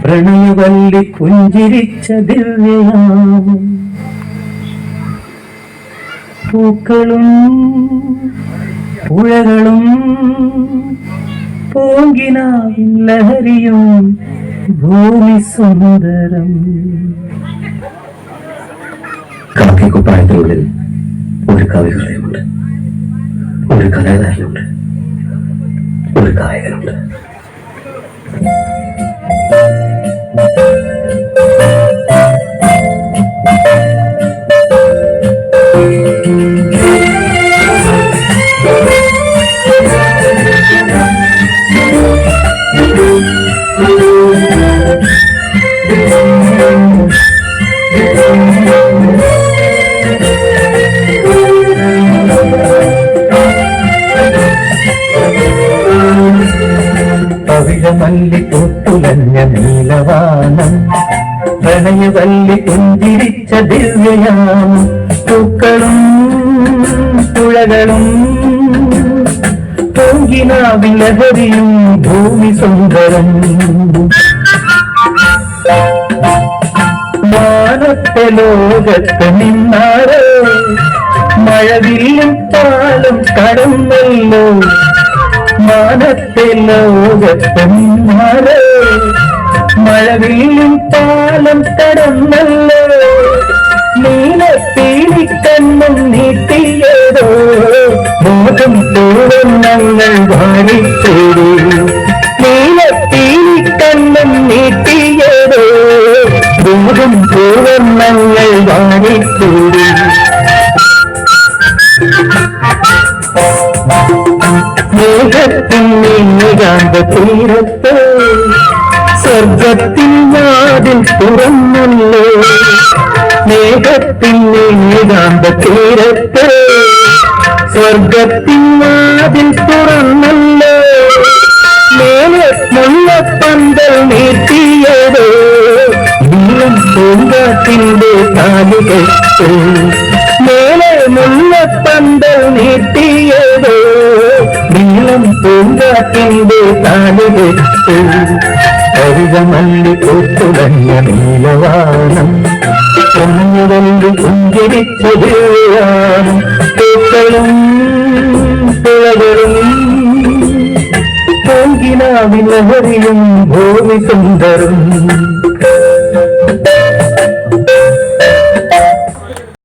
പ്രണയവല്ലി പുഞ്ചിരിച്ച ദിവ്യനാമം പൂക്കളും പുഴകളും പൂങ്കിനാവിൻ ലഹരിയും ഭൂമി സുന്ദരം. കാക്കിക്കുപ്പായത്തിനുള്ളിൽ ഒരു കവിഹൃദയമുണ്ട്, ഒരു കലാകാരനുണ്ട്, ഒരു ഗായകനുണ്ട്. പവിഴമല്ലി പൂത്തുലഞ്ഞ നീലവാനം, പ്രണയവല്ലി പുഞ്ചിരിച്ച ദിവ്യയാമം, പൂക്കളും പുഴകളും പൂങ്കിനാവിൻ ലഹരിയും ഭൂമി സുന്ദരം. മാനത്തെ ലോകത്ത് നിന്നാരോ മഴവില്ലും പാലും കടന്നല്ലോ, മാനത്തെ ലോകത്ത് നിന്നാരോ മഴവില്ലും പാലം കടന്നല്ലോ, നീലപ്പീലിക്കണ്ണും നീട്ടിയതോ മോഹം പൂർണ്ണങ്ങൾ വാരിത്തേടി, നീലപ്പീലിക്കണ്ണും നീട്ടിയതോ മോഹം പൂർണ്ണങ്ങൾ വാരിത്തേടി. മേഘത്തിൻ നീരാന്ത തീരത്ത് സ്വർഗത്തിൻ വാതിൽ തുറന്നല്ലോ, മേഘത്തിൻ നീരാന്ത തീരത്ത് സ്വർഗത്തിൻ വാതിൽ തുറന്നല്ലോ, മേലെ മുല്ലപ്പന്തൽ നീട്ടിയതോ നീളം പൂങ്കാറ്റിന്റെ കാലുകെട്ട്, മേലെ മുല്ലപ്പന്തൽ നീട്ടിയതോ നീളം പൂങ്കാറ്റിന്റെ കാലുകെട്ട്. ഹരിതമല്ലി പൂത്തുലഞ്ഞ നീലവാനം, പ്രണയവല്ലി പുഞ്ചിരിച്ച ദിവ്യയാമം, പൂക്കളും പുഴകളും പൂങ്കിനാവിൻ ലഹരിയും ഭൂമി സുന്ദരം.